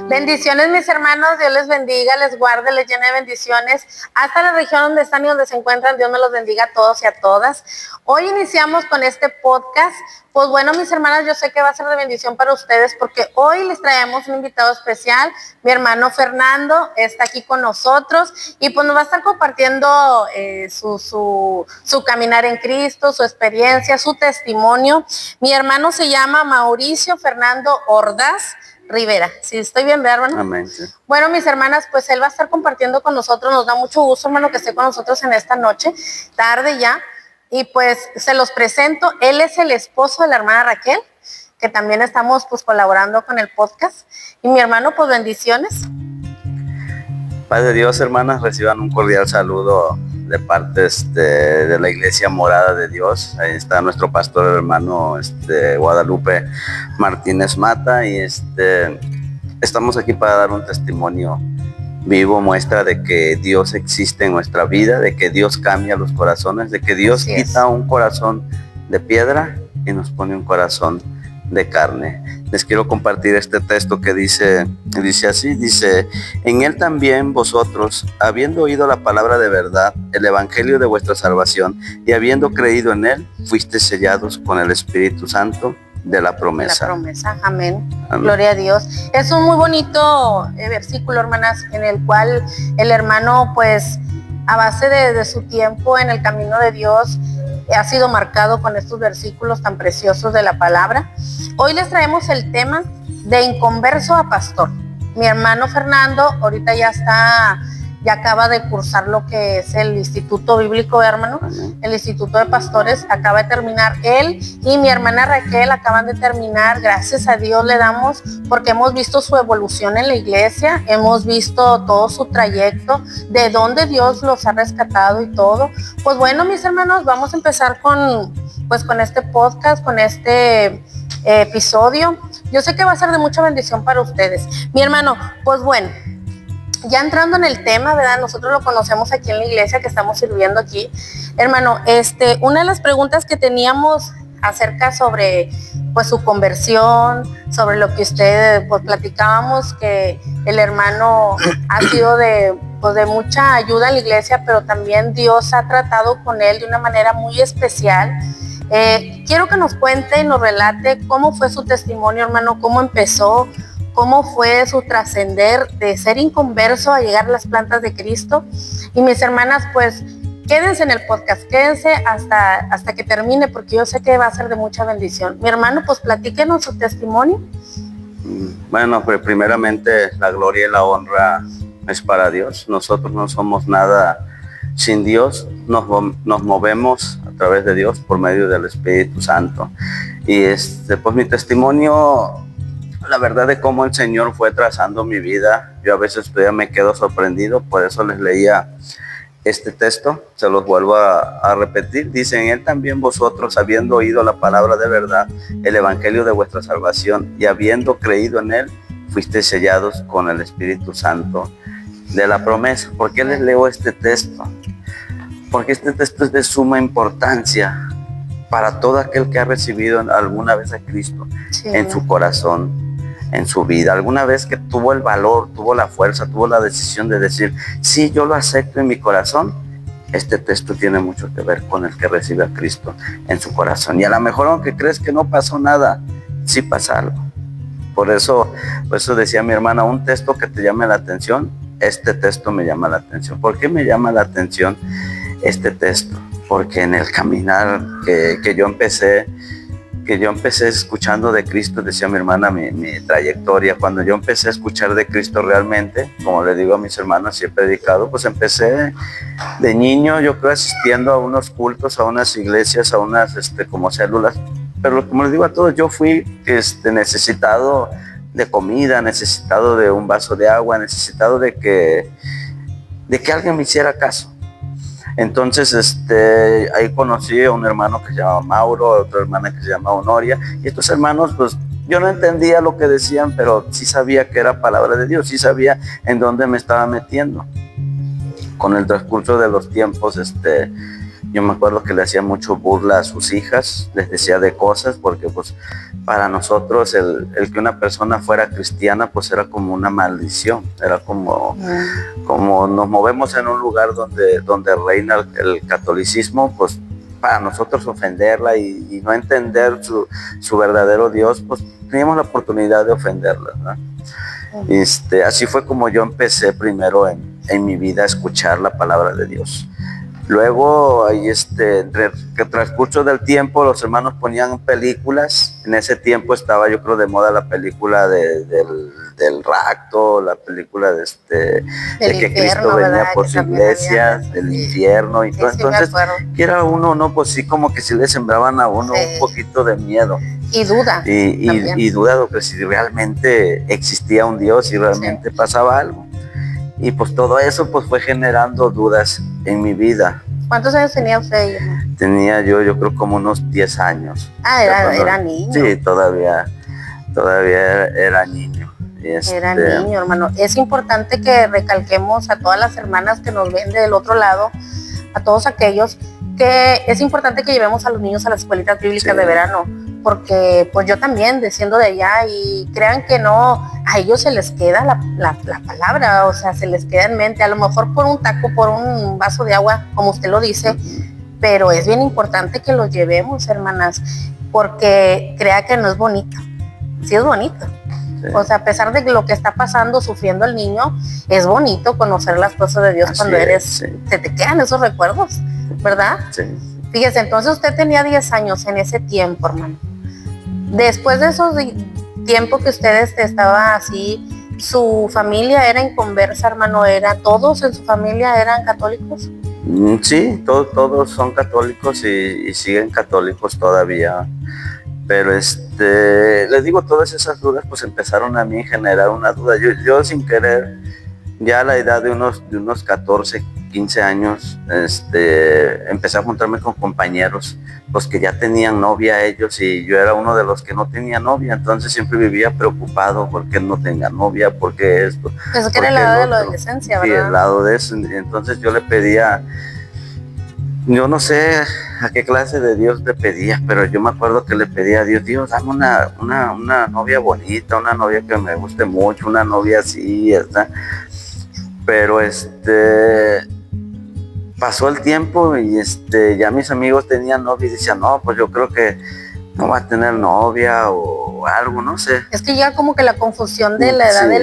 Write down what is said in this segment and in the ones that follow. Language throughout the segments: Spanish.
Bendiciones, mis hermanos, Dios les bendiga, les guarde, les llene de bendiciones. Hasta la región donde están y donde se encuentran, Dios me los bendiga a todos y a todas. Hoy iniciamos con este podcast. Pues bueno, mis hermanas, yo sé que va a ser de bendición para ustedes porque hoy les traemos un invitado especial. Mi hermano Fernando está aquí con nosotros y pues nos va a estar compartiendo su caminar en Cristo, su experiencia, su testimonio. Mi hermano se llama Mauricio Fernando Ordaz Rivera. Si estoy bien, ¿verdad, hermano? Amén. Sí. Bueno, mis hermanas, pues él va a estar compartiendo con nosotros. Nos da mucho gusto, hermano, que esté con nosotros en esta noche, tarde ya. Y pues se los presento. Él es el esposo de la hermana Raquel, que también estamos pues colaborando con el podcast. Y mi hermano, pues bendiciones. Padre Dios, hermanas, reciban un cordial saludo de parte de la Iglesia Morada de Dios. Ahí está nuestro pastor hermano Guadalupe Martínez Mata y estamos aquí para dar un testimonio vivo, muestra de que Dios existe en nuestra vida, de que Dios cambia los corazones, de que Dios quita un corazón de piedra y nos pone un corazón de carne. Les quiero compartir este texto que dice así, en él también vosotros, habiendo oído la palabra de verdad, el evangelio de vuestra salvación, y habiendo creído en él, fuisteis sellados con el Espíritu Santo de la promesa. La promesa, amén. Gloria a Dios. Es un muy bonito versículo, hermanas, en el cual el hermano, pues, a base de su tiempo en el camino de Dios, ha sido marcado con estos versículos tan preciosos de la palabra. Hoy les traemos el tema de inconverso a pastor. Mi hermano Fernando ahorita ya acaba de cursar lo que es el Instituto Bíblico, hermano, el Instituto de Pastores, acaba de terminar él y mi hermana Raquel acaban de terminar. Gracias a Dios le damos porque hemos visto su evolución en la iglesia, hemos visto todo su trayecto, de dónde Dios los ha rescatado y todo. Pues bueno, mis hermanos, vamos a empezar con este podcast, con este episodio. Yo sé que va a ser de mucha bendición para ustedes. Mi hermano, pues bueno, ya entrando en el tema, ¿verdad? Nosotros lo conocemos aquí en la iglesia que estamos sirviendo aquí. Hermano, una de las preguntas que teníamos acerca sobre pues su conversión, sobre lo que usted pues platicábamos, que el hermano ha sido de mucha ayuda en la iglesia, pero también Dios ha tratado con él de una manera muy especial. Quiero que nos cuente y nos relate cómo fue su testimonio, hermano, cómo empezó, cómo fue su trascender de ser inconverso a llegar a las plantas de Cristo. Y mis hermanas, pues quédense en el podcast, quédense hasta que termine, porque yo sé que va a ser de mucha bendición. Mi hermano, pues platíquenos su testimonio. Bueno, pues primeramente la gloria y la honra es para Dios. Nosotros no somos nada sin Dios, nos movemos a través de Dios por medio del Espíritu Santo. Y pues mi testimonio, la verdad de cómo el Señor fue trazando mi vida, yo a veces todavía me quedo sorprendido, por eso les leía este texto, se los vuelvo a repetir. Dice, en él también vosotros, habiendo oído la palabra de verdad, el evangelio de vuestra salvación, y habiendo creído en él, fuisteis sellados con el Espíritu Santo de la promesa. ¿Por qué les leo este texto? Porque este texto es de suma importancia para todo aquel que ha recibido alguna vez a Cristo en su corazón, en su vida, alguna vez que tuvo el valor, tuvo la fuerza, tuvo la decisión de decir, sí, yo lo acepto en mi corazón. Este texto tiene mucho que ver con el que recibe a Cristo en su corazón. Y a lo mejor, aunque crees que no pasó nada, sí pasa algo. Por eso decía mi hermana, un texto que te llame la atención, este texto me llama la atención. ¿Por qué me llama la atención este texto? Porque en el caminar que yo empecé escuchando de Cristo, decía mi hermana, mi trayectoria, cuando yo empecé a escuchar de Cristo realmente, como le digo a mis hermanos, si he predicado, pues empecé de niño, yo creo, asistiendo a unos cultos, a unas iglesias, a unas como células, pero como les digo a todos, yo fui necesitado de comida, necesitado de un vaso de agua, necesitado de que alguien me hiciera caso. Entonces, ahí conocí a un hermano que se llamaba Mauro, a otra hermana que se llamaba Honoria, y estos hermanos, pues, yo no entendía lo que decían, pero sí sabía que era palabra de Dios, sí sabía en dónde me estaba metiendo. Con el transcurso de los tiempos, Yo me acuerdo que le hacía mucho burla a sus hijas, les decía de cosas, porque pues para nosotros el que una persona fuera cristiana pues era como una maldición, era como nos movemos en un lugar donde reina el catolicismo, pues para nosotros ofenderla y no entender su verdadero Dios, pues teníamos la oportunidad de ofenderla, ¿no? Así fue como yo empecé primero en mi vida a escuchar la palabra de Dios. Luego, que transcurso del tiempo, los hermanos ponían películas. En ese tiempo estaba, yo creo, de moda la película del rapto, la película de que Cristo venía por su iglesia, del infierno y todo. Entonces, quiera uno, no, pues sí, como que sí le sembraban a uno un poquito de miedo. Y duda. Y duda de que si realmente existía un Dios, si realmente pasaba algo. Y pues todo eso pues fue generando dudas en mi vida. ¿Cuántos años tenía usted? Tenía yo creo como unos 10 años. Ah, era niño. Sí, todavía era niño. Era niño, hermano. Es importante que recalquemos a todas las hermanas que nos ven del otro lado, a todos aquellos, que es importante que llevemos a los niños a las escuelitas bíblicas de verano, porque pues yo también, siendo de allá, y crean que no, a ellos se les queda la palabra, o sea, se les queda en mente, a lo mejor por un taco, por un vaso de agua, como usted lo dice, pero es bien importante que los llevemos, hermanas, porque crea que no es bonito, sí es bonito. Sí. O sea, a pesar de lo que está pasando, sufriendo el niño, es bonito conocer las cosas de Dios. Así cuando eres, se te quedan esos recuerdos, ¿verdad? Sí. Fíjese, entonces usted tenía 10 años en ese tiempo, hermano. Después de esos tiempo que usted estaba así, ¿su familia era inconversa, hermano? ¿Todos en su familia eran católicos? Sí, todos son católicos y siguen católicos todavía. Pero les digo, todas esas dudas pues empezaron a mí generar una duda. Yo sin querer, ya a la edad de unos 14, 15 años, empecé a juntarme con compañeros, pues que ya tenían novia ellos, y yo era uno de los que no tenía novia, entonces siempre vivía preocupado porque no tenga novia, porque esto. Pues que era el lado de la adolescencia, ¿verdad? Sí, el lado de eso. Entonces yo le pedía, yo no sé a qué clase de Dios le pedía, pero yo me acuerdo que le pedía a Dios, dame una novia bonita, una novia que me guste mucho, una novia así, pero pasó el tiempo y ya mis amigos tenían novia y decían, no, pues yo creo que no va a tener novia o algo, no sé. Es que llega como que la confusión de la edad de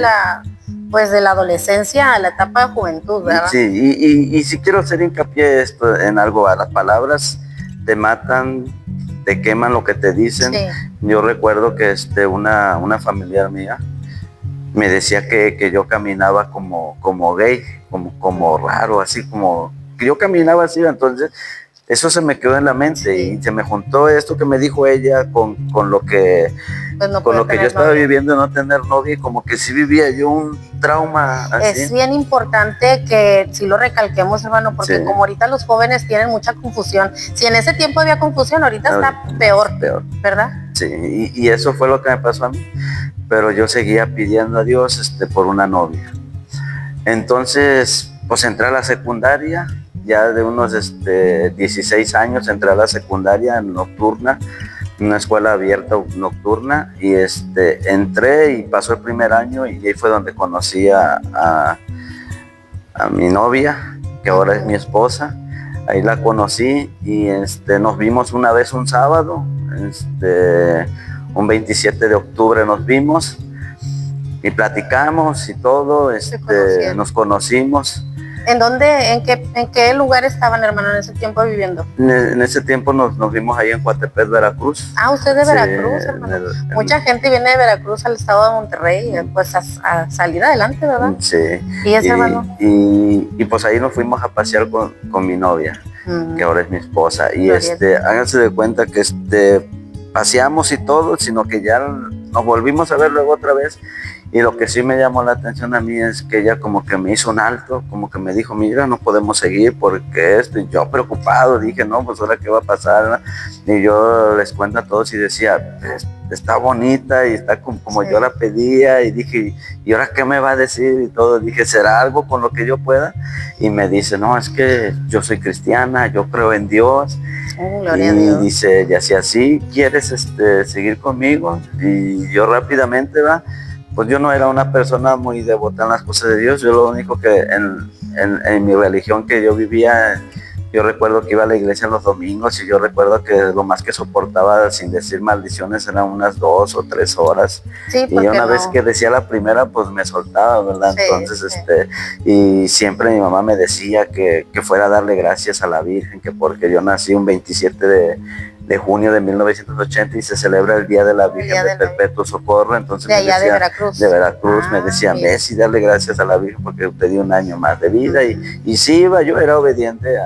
la adolescencia a la etapa de juventud, ¿verdad? Sí, y si quiero hacer hincapié en algo, a las palabras te matan, te queman lo que te dicen. Sí. Yo recuerdo que una familiar mía me decía que yo caminaba como gay, como raro, así como que yo caminaba así. Entonces eso se me quedó en la mente, y se me juntó esto que me dijo ella con lo que pues no con lo que yo estaba viviendo, no tener novia, y como que sí vivía yo un trauma así. Es bien importante que sí lo recalquemos, hermano, porque como ahorita los jóvenes tienen mucha confusión, si en ese tiempo había confusión, ahorita está peor, ¿verdad? Sí, y eso fue lo que me pasó a mí, pero yo seguía pidiendo a Dios por una novia. Entonces pues entré a la secundaria, ya de unos 16 años entré a la secundaria nocturna, una escuela abierta nocturna, y entré y pasó el primer año, y ahí fue donde conocí a mi novia, que ahora es mi esposa. Ahí la conocí y nos vimos una vez un sábado, un 27 de octubre nos vimos y platicamos y todo, nos conocimos. ¿En dónde, en qué lugar estaban, hermano, en ese tiempo viviendo? En ese tiempo nos vimos ahí en Coatepec, Veracruz. Ah, usted de Veracruz, hermano. Mucha gente viene de Veracruz al estado de Monterrey, pues a salir adelante, ¿verdad? Sí. ¿Y ese, hermano? Y pues ahí nos fuimos a pasear con mi novia, que ahora es mi esposa. Y háganse de cuenta que paseamos y todo, sino que ya nos volvimos a ver luego otra vez. Y lo que sí me llamó la atención a mí es que ella como que me hizo un alto, como que me dijo, mira, no podemos seguir porque y yo preocupado, dije, no, pues ahora qué va a pasar, ¿no? Y yo les cuento a todos y decía, está bonita y está como Sí. yo la pedía, y dije, ¿y ahora qué me va a decir? Y todo, dije, ¿será algo con lo que yo pueda? Y me dice, no, es que yo soy cristiana, yo creo en Dios. Gloria a Y Dios. dice, y así, ¿quieres seguir conmigo? Y yo rápidamente, va, pues yo no era una persona muy devota en las cosas de Dios. Yo lo único que en mi religión que yo vivía, yo recuerdo que iba a la iglesia los domingos, y yo recuerdo que lo más que soportaba sin decir maldiciones eran unas 2 o 3 horas. Sí, Y porque una vez no. que decía la primera, pues me soltaba, ¿verdad? Sí, Entonces, sí. y siempre mi mamá me decía que fuera a darle gracias a la Virgen, que porque yo nací un 27 de junio de 1980 y se celebra el Día de la El Virgen día de de la Perpetuo Socorro. Entonces de me allá de decía, Veracruz. de Veracruz, me Ah, decía, mira. Messi, darle gracias a la Virgen porque te dio un año más de vida. Y sí iba, yo era obediente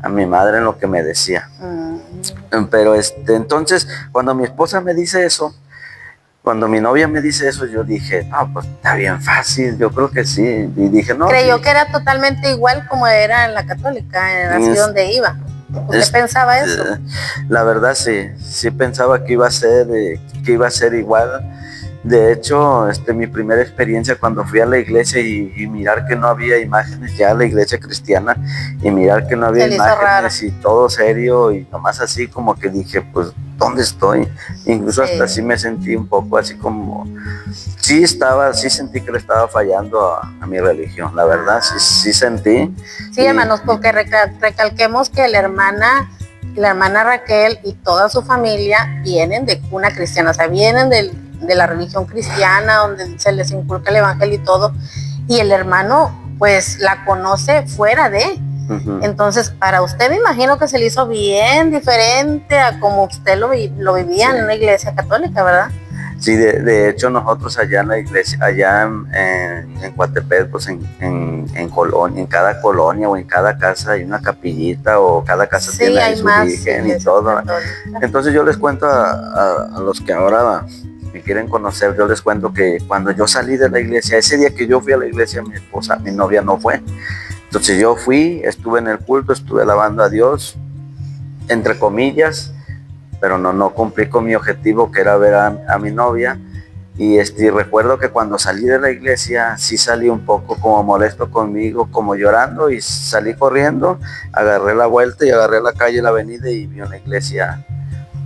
a mi madre en lo que me decía. Pero entonces, cuando mi esposa me dice eso, cuando mi novia me dice eso, yo dije, no, pues está bien fácil, yo creo que sí. Y dije, no, Creyó sí. que era totalmente igual como era en la católica, así Es- donde iba. ¿Usted es- pensaba eso? la verdad sí pensaba que iba a ser igual. De hecho, mi primera experiencia cuando fui a la iglesia y mirar que no había imágenes, ya a la iglesia cristiana, y mirar que no había Se le hizo raro. imágenes y todo serio y nomás así como que dije, pues, ¿dónde estoy? Incluso hasta así Sí. me sentí un poco así como, sí sentí que le estaba fallando a mi religión, la verdad, sí sentí. Sí, hermanos, porque recalquemos que la hermana Raquel y toda su familia vienen de cuna cristiana, o sea, vienen de la religión cristiana, donde se les inculca el evangelio y todo, y el hermano pues la conoce fuera de. Entonces, para usted me imagino que se le hizo bien diferente a como usted lo vivía en una iglesia católica, ¿verdad? Sí, de hecho nosotros allá en la iglesia, allá en Coatepec, pues en colonia, en cada colonia o en cada casa hay una capillita, o cada casa Sí, tiene ahí hay su más virgen y iglesias todo. católicas. Entonces yo les cuento a los que ahora me quieren conocer, yo les cuento que cuando yo salí de la iglesia, ese día que yo fui a la iglesia, mi esposa, mi novia no fue. Entonces yo fui, estuve en el culto, estuve alabando a Dios, entre comillas, pero no cumplí con mi objetivo, que era ver a mi novia. Y recuerdo que cuando salí de la iglesia, sí salí un poco como molesto conmigo, como llorando, y salí corriendo, agarré la vuelta y agarré la calle, la avenida, y vi una iglesia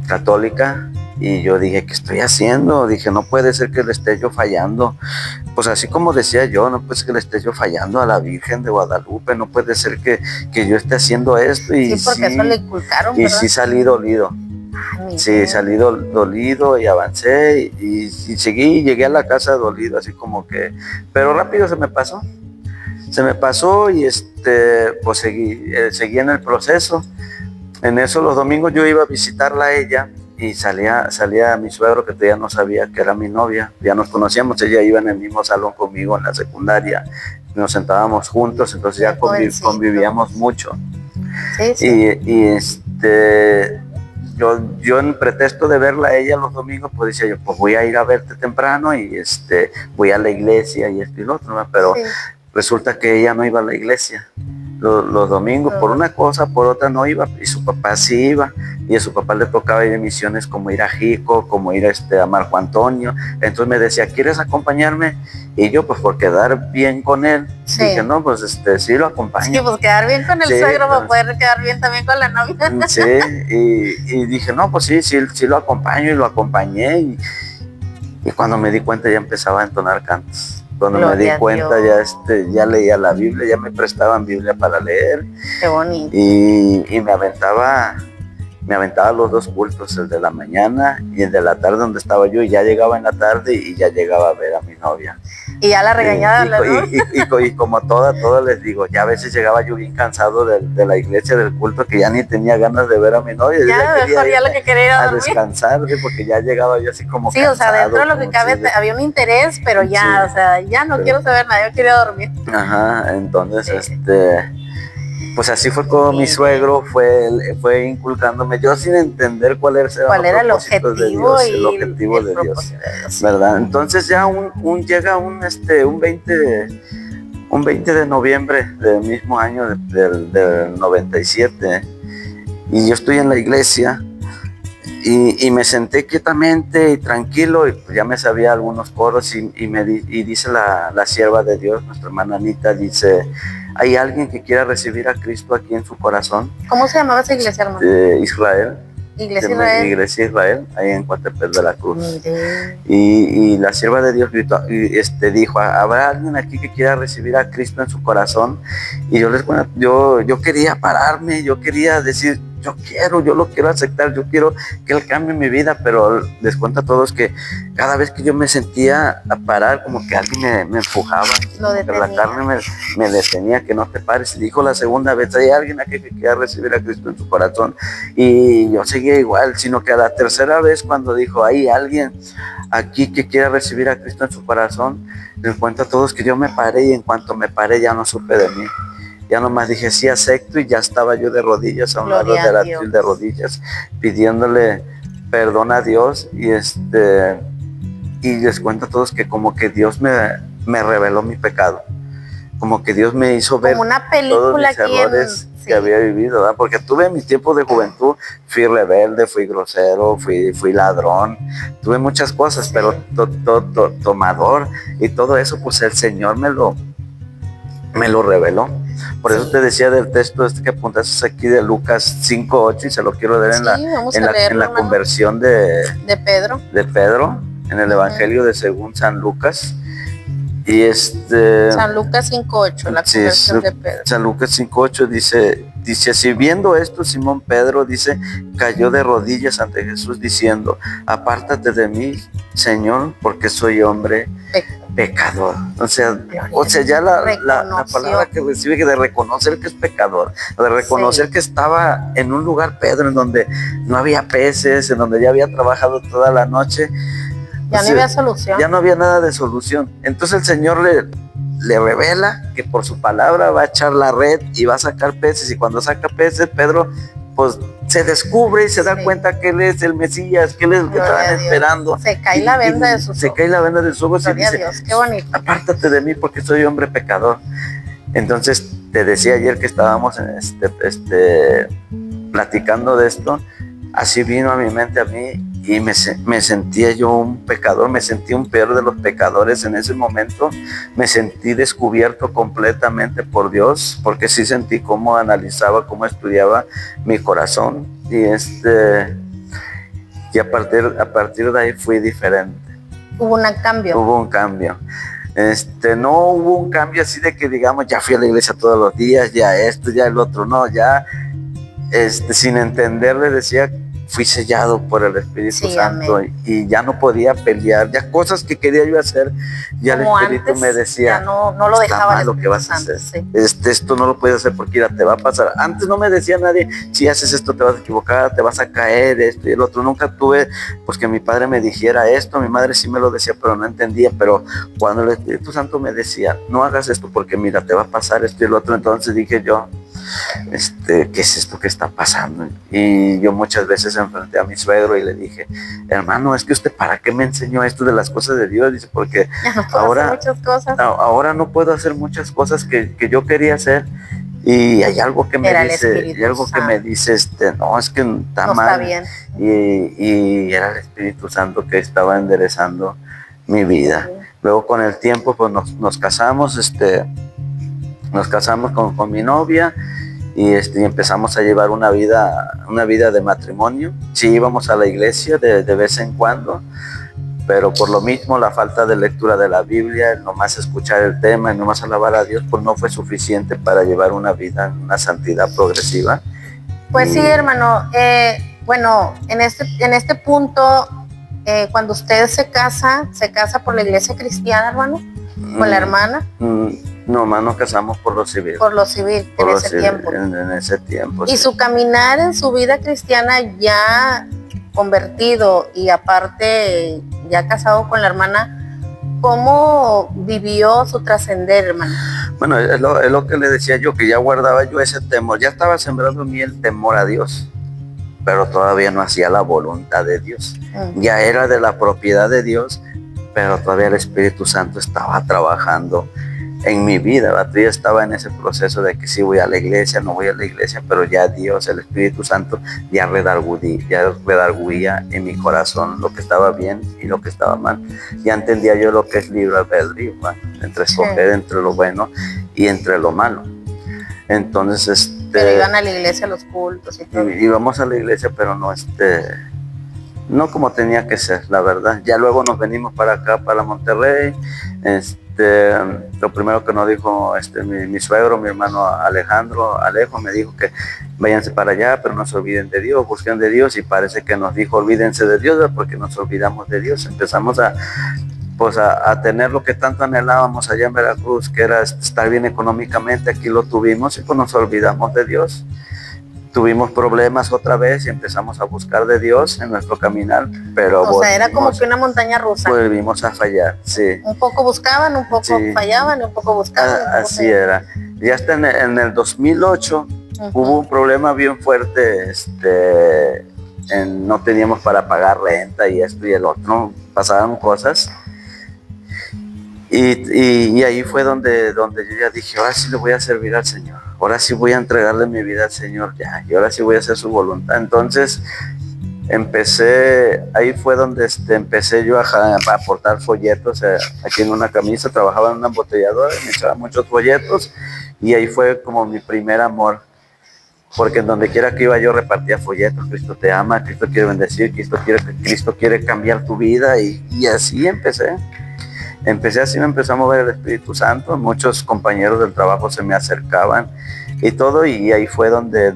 católica. Y yo dije, ¿qué estoy haciendo? Dije, no puede ser que le esté yo fallando. Pues así como decía yo, no puede ser que le esté yo fallando a la Virgen de Guadalupe, no puede ser que yo esté haciendo esto. Y Sí, porque eso le inculcaron, y ¿verdad? sí salí dolido. Sí, salí dolido y avancé y seguí, llegué a la casa dolido, así como que, pero rápido se me pasó y pues seguí en el proceso. En eso los domingos yo iba a visitarla a ella y salía mi suegro, que todavía no sabía que era mi novia, ya nos conocíamos, ella iba en el mismo salón conmigo en la secundaria, nos sentábamos juntos, entonces ya convivíamos mucho. Sí, sí. Y yo en pretexto de verla a ella los domingos, pues decía yo, pues voy a ir a verte temprano y voy a la iglesia y esto y lo otro, ¿no? Pero sí, resulta que ella no iba a la iglesia los domingos, por una cosa, por otra no iba, y su papá sí iba, y a su papá le tocaba ir a misiones, como ir a Jico, como ir a Marco Antonio. Entonces me decía, ¿quieres acompañarme? Y yo, pues por quedar bien con él, dije, no, pues sí lo acompaño. Sí, pues quedar bien con el suegro para poder quedar bien también con la novia. Sí, y dije, no, pues sí lo acompaño, y lo acompañé, y cuando me di cuenta ya empezaba a entonar cantos. Cuando me di cuenta ya leía la Biblia, ya me prestaban Biblia para leer. Qué bonito. Y me aventaba los dos cultos, el de la mañana y el de la tarde, donde estaba yo, y ya llegaba en la tarde y ya llegaba a ver a mi novia. Y ya la regañaba, y como todas les digo, ya a veces llegaba yo bien cansado de la iglesia, del culto, que ya ni tenía ganas de ver a mi novia. Ya mejor ya lo que quería era dormir. Descansar, porque ya llegaba yo así como cansado. Sí, o sea, dentro de lo que cabe había un interés, pero ya, o sea, ya no quiero saber nada, yo quería dormir. Ajá, entonces, pues así fue como mi suegro fue inculcándome, yo sin entender cuál era el objetivo de Dios, el objetivo de Dios, ¿verdad? Entonces ya llega un 20 de noviembre del mismo año, del 97, y yo estoy en la iglesia, Y me senté quietamente y tranquilo, y pues ya me sabía algunos coros, y dice la sierva de Dios, nuestra hermana Anita, dice: ¿hay alguien que quiera recibir a Cristo aquí en su corazón? ¿Cómo se llamaba esa iglesia, hermano? Israel. Iglesia Israel. Iglesia Israel, ahí en Coatepec de la Cruz. Mire. Y la sierva de Dios gritó, dijo: ¿habrá alguien aquí que quiera recibir a Cristo en su corazón? Y yo quería pararme, yo quería decir: yo lo quiero aceptar, yo quiero que Él cambie mi vida, pero les cuento a todos que cada vez que yo me sentía a parar, como que alguien me empujaba, Lo que detenía. la carne me detenía, que no te pares. Y dijo la segunda vez: ¿hay alguien aquí que quiera recibir a Cristo en su corazón? Y yo seguía igual, sino que a la tercera vez, cuando dijo: ¿hay alguien aquí que quiera recibir a Cristo en su corazón? Les cuento a todos que yo me paré, y en cuanto me paré ya no supe de mí. Ya nomás dije: sí, acepto, y ya estaba yo de rodillas, a un lado del atril de rodillas, pidiéndole perdón a Dios. Y les cuento a todos que como que Dios me reveló mi pecado, como que Dios me hizo ver como una película todos mis errores sí, que había vivido, ¿verdad? Porque tuve mis tiempos de juventud, fui rebelde, fui grosero, fui ladrón, tuve muchas cosas, sí. Pero tomador y todo eso, pues el Señor me lo reveló. Por eso te decía del texto que apuntaste aquí de Lucas 5:8, y se lo quiero leer en la conversión de Pedro, en el Evangelio de según San Lucas. Y San Lucas 5:8, la conversión de Pedro. San Lucas 5:8 dice así: viendo esto, Simón Pedro, dice, cayó de rodillas ante Jesús diciendo: apártate de mí, Señor, porque soy hombre pecador. O sea ya la palabra que recibe, que de reconocer que es pecador, de reconocer que estaba en un lugar, Pedro, en donde no había peces, en donde ya había trabajado toda la noche. Ya no había solución. Ya no había nada de solución. Entonces el Señor le revela que por su palabra va a echar la red y va a sacar peces. Y cuando saca peces, Pedro pues se descubre y se da cuenta que Él es el Mesías, que Él es el que estaban esperando. Se cae la venda de sus ojos. Se cae la venda de sus ojos y dice: Dios, qué bonito. apártate de mí porque soy hombre pecador. Entonces te decía ayer que estábamos platicando de esto, así vino a mi mente a mí. Y me sentía yo un pecador, me sentí un peor de los pecadores en ese momento. Me sentí descubierto completamente por Dios, porque sí sentí cómo analizaba, cómo estudiaba mi corazón. Y a partir de ahí fui diferente. Hubo un cambio. Hubo un cambio. No hubo un cambio así de que digamos, ya fui a la iglesia todos los días, ya esto, ya el otro. No, ya sin entender le decía: fui sellado por el Espíritu Santo, y ya no podía pelear, ya cosas que quería yo hacer, ya como el Espíritu me decía: ya no lo dejaba mal lo que vas a hacer, esto no lo puedes hacer porque mira, te va a pasar. Antes no me decía nadie: si haces esto te vas a equivocar, te vas a caer, esto y el otro. Nunca tuve pues que mi padre me dijera esto. Mi madre sí me lo decía, pero no entendía. Pero cuando el Espíritu Santo me decía: no hagas esto porque mira, te va a pasar esto y el otro, entonces dije yo: ¿qué es esto que está pasando? Y yo muchas veces enfrenté a mi suegro y le dije: hermano, es que usted ¿para qué me enseñó esto de las cosas de Dios? Dice: porque ahora no puedo hacer muchas cosas que yo quería hacer. Y hay algo que me dice, no, es que está mal. Está bien. Y era el Espíritu Santo que estaba enderezando mi vida. Luego con el tiempo pues nos casamos, nos casamos con mi novia, y empezamos a llevar una vida de matrimonio. Sí, íbamos a la iglesia de vez en cuando, pero por lo mismo la falta de lectura de la Biblia, el nomás escuchar el tema, el nomás alabar a Dios, pues no fue suficiente para llevar una vida, una santidad progresiva. Pues sí, hermano. Bueno, en este punto, cuando usted se casa por la iglesia cristiana, hermano, con la hermana. No, más nos casamos por lo civil. Por lo civil, en ese tiempo. Y sí, su caminar en su vida cristiana, ya convertido y aparte ya casado con la hermana, ¿cómo vivió su trascender, hermano? Bueno, es lo que le decía yo, que ya guardaba yo ese temor. Ya estaba sembrando en mí el temor a Dios, pero todavía no hacía la voluntad de Dios. Ya era de la propiedad de Dios, pero todavía el Espíritu Santo estaba trabajando en mi vida, ¿verdad? Yo estaba en ese proceso de que sí voy a la iglesia, no voy a la iglesia, pero ya Dios, el Espíritu Santo, ya redarguía en mi corazón lo que estaba bien y lo que estaba mal. Ya entendía yo lo que es libre albedrío, ¿verdad? Entre escoger entre lo bueno y entre lo malo. Entonces, pero iban a la iglesia, a los cultos y todo. Íbamos a la iglesia, pero no como tenía que ser, la verdad. Ya luego nos venimos para acá, para Monterrey. Lo primero que nos dijo mi suegro, mi hermano Alejo, me dijo que váyanse para allá, pero no se olviden de Dios, busquen de Dios, y parece que nos dijo olvídense de Dios, porque nos olvidamos de Dios. Empezamos a tener lo que tanto anhelábamos allá en Veracruz, que era estar bien económicamente. Aquí lo tuvimos y pues nos olvidamos de Dios. Tuvimos problemas otra vez y empezamos a buscar de Dios en nuestro caminar, pero o sea, era como que una montaña rusa. Volvimos a fallar, sí. Un poco buscaban, un poco fallaban, un poco buscaban. Así era. Y hasta en el 2008 hubo un problema bien fuerte, no teníamos para pagar renta y esto y el otro, pasaban cosas. Y ahí fue donde yo ya dije, ahora sí le voy a servir al Señor, ahora sí voy a entregarle mi vida al Señor ya, y ahora sí voy a hacer su voluntad. Entonces ahí fue donde empecé yo a aportar folletos, aquí en una camisa, trabajaba en una embotelladora y me echaba muchos folletos, y ahí fue como mi primer amor, porque en donde quiera que iba yo repartía folletos: Cristo te ama, Cristo quiere bendecir, Cristo quiere cambiar tu vida, y así empecé así, me empezó a mover el Espíritu Santo. Muchos compañeros del trabajo se me acercaban y todo, y ahí fue donde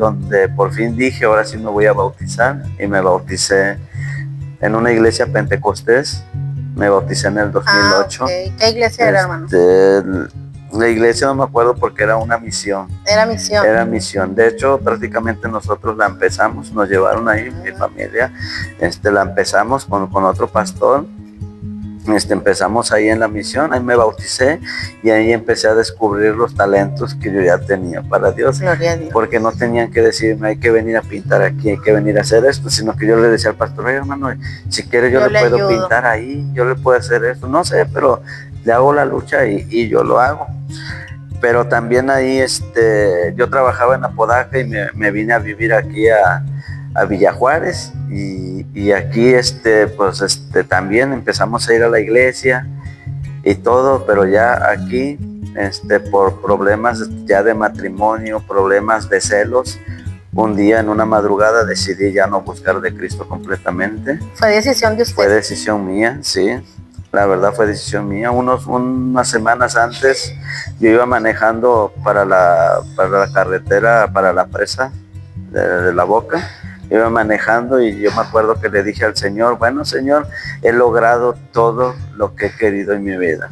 por fin dije, ahora sí me voy a bautizar, y me bauticé en una iglesia pentecostés. Me bauticé en el 2008. Okay. ¿Qué iglesia era, hermano? La iglesia no me acuerdo, porque era una misión. Era misión. De hecho, prácticamente nosotros la empezamos, nos llevaron ahí, mi familia, la empezamos con otro pastor. Empezamos ahí en la misión, ahí me bauticé, y ahí empecé a descubrir los talentos que yo ya tenía para Dios. Gloria a Dios. Porque no tenían que decirme, hay que venir a pintar aquí, hay que venir a hacer esto, sino que yo le decía al pastor: hermano, si quiere yo le puedo pintar ahí, yo le puedo hacer esto, no sé, pero le hago la lucha y yo lo hago. Pero también ahí yo trabajaba en Apodaca y me vine a vivir aquí a Villa Juárez, y aquí también empezamos a ir a la iglesia y todo, pero ya aquí por problemas ya de matrimonio, problemas de celos, un día en una madrugada decidí ya no buscar de Cristo completamente. ¿Fue decisión de usted? Fue decisión mía, sí. La verdad fue decisión mía. Unas semanas antes yo iba manejando para la carretera, para la presa de La Boca. Iba manejando y yo me acuerdo que le dije al Señor: bueno, Señor, he logrado todo lo que he querido en mi vida.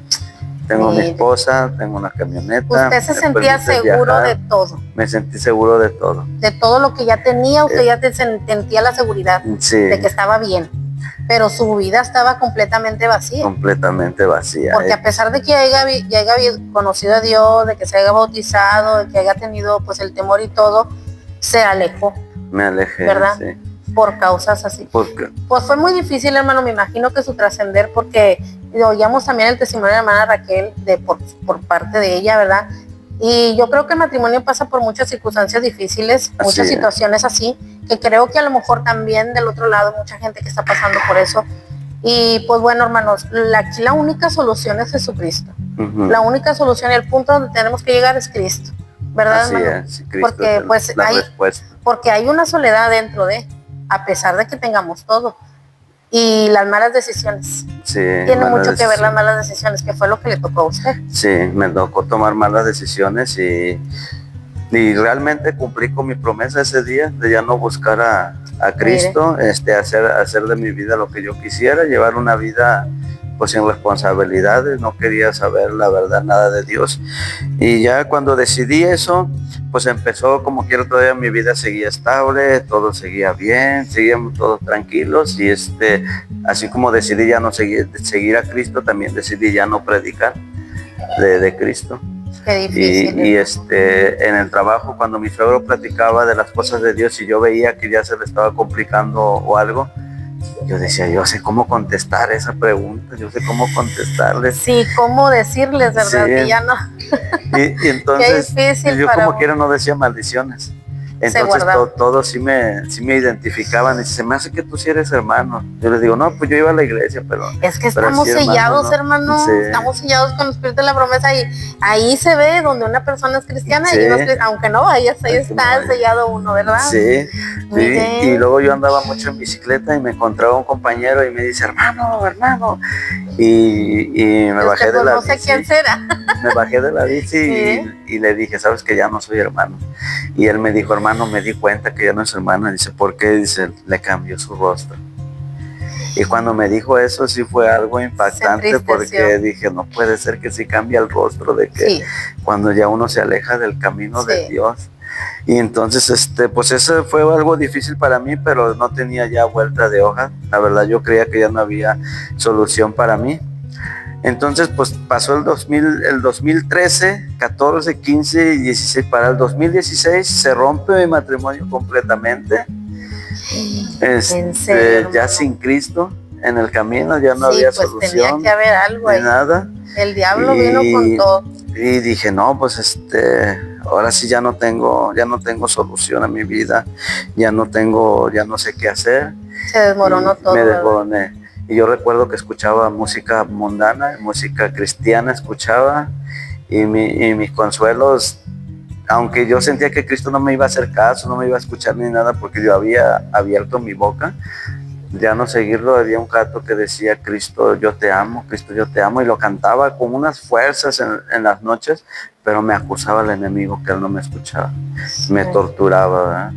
Tengo mi esposa, tengo una camioneta. ¿Usted se sentía seguro de todo? Me sentí seguro de todo. De todo lo que ya tenía, usted ya sentía la seguridad de que estaba bien. Pero su vida estaba completamente vacía. Completamente vacía. Porque a pesar de que ya haya conocido a Dios, de que se haya bautizado, de que haya tenido pues el temor y todo, se alejó. Me alejé, ¿verdad? Sí. Por causas así. Pues fue muy difícil, hermano, me imagino que su trascender, porque oíamos también el testimonio de la hermana Raquel por parte de ella, ¿verdad? Y yo creo que el matrimonio pasa por muchas circunstancias difíciles, muchas situaciones así, que creo que a lo mejor también del otro lado mucha gente que está pasando por eso. Y pues bueno, hermanos, aquí la única solución es Jesucristo. La única solución y el punto donde tenemos que llegar es Cristo, ¿verdad, así hermano? Es, Cristo porque pues porque hay una soledad dentro a pesar de que tengamos todo, y las malas decisiones. Sí, tiene mucho que ver las malas decisiones, que fue lo que le tocó a usted. Sí, me tocó tomar malas decisiones, y realmente cumplí con mi promesa ese día de ya no buscar a Cristo, hacer de mi vida lo que yo quisiera, llevar una vida pues sin responsabilidades. No quería saber la verdad nada de Dios, y ya cuando decidí eso, pues empezó como quiero, todavía mi vida seguía estable, todo seguía bien, seguíamos todos tranquilos, y así como decidí ya no seguir a Cristo, también decidí ya no predicar de Cristo. Qué difícil. Y en el trabajo, cuando mi suegro platicaba de las cosas de Dios y yo veía que ya se le estaba complicando o algo, Yo decía, yo sé cómo contestar esa pregunta, yo sé cómo contestarles. Sí, cómo decirles, ¿verdad? Sí. Que ya no. Y entonces Qué difícil yo para como uno. quiera no decía maldiciones. Se Entonces guardaba. todos sí me identificaban y se me hace que tú sí eres hermano. Yo les digo, no, pues yo iba a la iglesia, pero Es que pero estamos así, sellados, no. hermano. Sí, Estamos sellados con el espíritu de la promesa y ahí se ve donde una persona es cristiana sí, y no es cristiana. Aunque no vayas, ahí aunque no está vaya. sellado uno, ¿verdad? Sí, sí, y Miguel. luego yo andaba mucho en bicicleta y me encontraba un compañero y me dice, hermano, y me Y bajé usted, de pues la no sé quién bici, será. me bajé de la bici Mire. y le dije, sabes que ya no soy hermano. Y él me dijo, hermano, me di cuenta que ya no es hermano. Dice, ¿por qué? Dice, le cambió su rostro. Y cuando me dijo eso sí fue algo Se impactante porque entristeció. dije, no puede ser que sí cambie el rostro de que Sí, cuando ya uno se aleja del camino de sí. Dios. Y entonces, pues eso fue algo difícil para mí, pero no tenía ya vuelta de hoja. La verdad yo creía que ya no había solución para mí. Entonces, pues pasó el 2013, 14, 15 y 16. Para el 2016 se rompe mi matrimonio completamente. En serio, Ya hermano. sin Cristo en el camino, ya no Sí, había pues tenía solución que haber algo ni ahí. nada. El diablo vino con Y, todo. y dije, no, pues ahora sí ya no tengo solución a mi vida, ya no sé qué hacer. Se desmoronó Y me todo, ¿verdad? desmoroné. Y yo recuerdo que escuchaba música mundana, música cristiana escuchaba, y mis consuelos, aunque yo sentía que Cristo no me iba a hacer caso, no me iba a escuchar ni nada, porque yo había abierto mi boca, ya no seguirlo. Había un canto que decía, Cristo yo te amo, y lo cantaba con unas fuerzas en las noches, pero me acusaba el enemigo que él no me escuchaba, me torturaba, ¿verdad?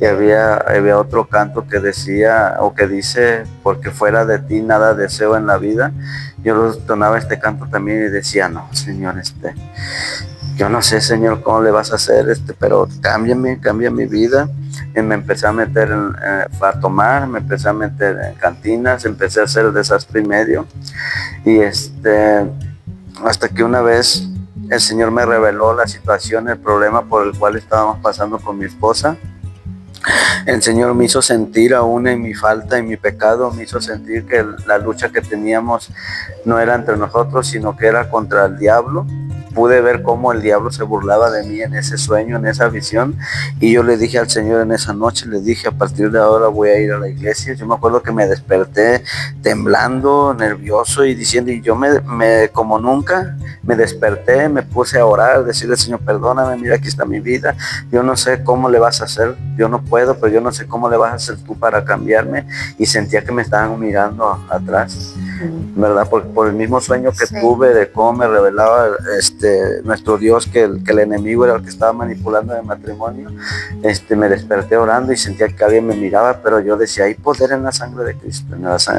Y había otro canto que decía, o que dice, porque fuera de ti nada deseo en la vida. Yo lo tonaba este canto también y decía, no, Señor, yo no sé, Señor, cómo le vas a hacer, pero cambia mi vida. Y me empecé a meter a tomar, me empecé a meter en cantinas, empecé a hacer desastre y medio. Y hasta que una vez el Señor me reveló la situación, el problema por el cual estábamos pasando con mi esposa. El Señor me hizo sentir aún en mi falta, en mi pecado, me hizo sentir que la lucha que teníamos no era entre nosotros, sino que era contra el diablo. Pude ver cómo el diablo se burlaba de mí en ese sueño, en esa visión, y yo le dije al Señor en esa noche, le dije, a partir de ahora voy a ir a la iglesia. Yo me acuerdo que me desperté temblando, nervioso y diciendo, y yo como nunca, me desperté, me puse a orar, decirle, Señor, perdóname, mira, aquí está mi vida, yo no sé cómo le vas a hacer, yo no puedo, pero yo no sé cómo le vas a hacer tú para cambiarme. Y sentía que me estaban mirando atrás, ¿verdad? Por el mismo sueño que tuve de cómo me revelaba nuestro Dios, que el enemigo era el que estaba manipulando el matrimonio. Me desperté orando y sentía que alguien me miraba, pero yo decía, hay poder en la sangre de Cristo,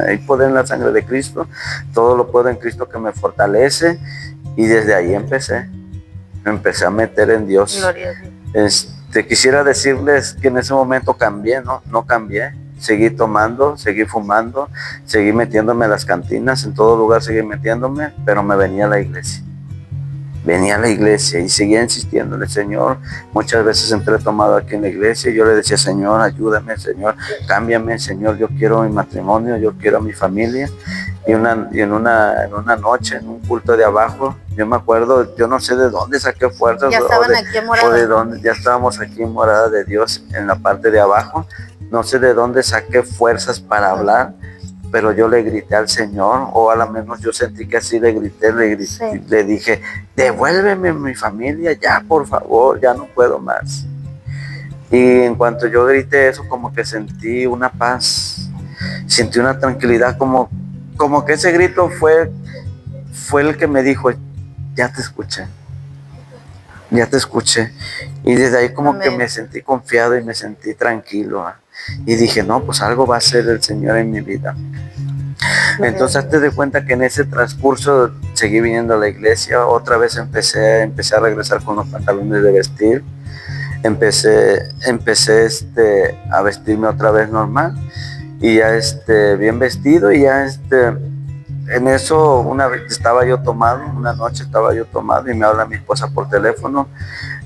hay poder en la sangre de Cristo, todo lo puedo en Cristo que me fortalece. Y desde ahí me empecé a meter en Dios. Gloria a Dios. Quisiera decirles que en ese momento cambié, no cambié. Seguí tomando, seguí fumando, seguí metiéndome a las cantinas, en todo lugar seguí metiéndome, pero me venía a la iglesia. Venía a la iglesia y seguía insistiéndole, Señor. Muchas veces entré tomado aquí en la iglesia y yo le decía, Señor, ayúdame, Señor, cámbiame, Señor, yo quiero mi matrimonio, yo quiero a mi familia. Y en una noche, en un culto de abajo, yo me acuerdo, yo no sé de dónde saqué fuerzas, ya estaban aquí en Morada, o de dónde, ya estábamos aquí en Morada de Dios, en la parte de abajo. No sé de dónde saqué fuerzas para hablar, pero yo le grité al Señor, o a lo menos yo sentí que así le grité, le dije, devuélveme mi familia, ya, por favor, ya no puedo más. Y en cuanto yo grité eso, como que sentí una paz, sentí una tranquilidad, como que ese grito fue el que me dijo, ya te escuché. Y desde ahí como que me sentí confiado y me sentí tranquilo. Y dije, no, pues algo va a hacer el Señor en mi vida. Entonces hazte de cuenta que en ese transcurso seguí viniendo a la iglesia. Otra vez empecé a regresar con los pantalones de vestir. Empecé a vestirme otra vez normal. Y ya bien vestido, y ya en eso una vez estaba yo tomado, una noche estaba yo tomado y me habla mi esposa por teléfono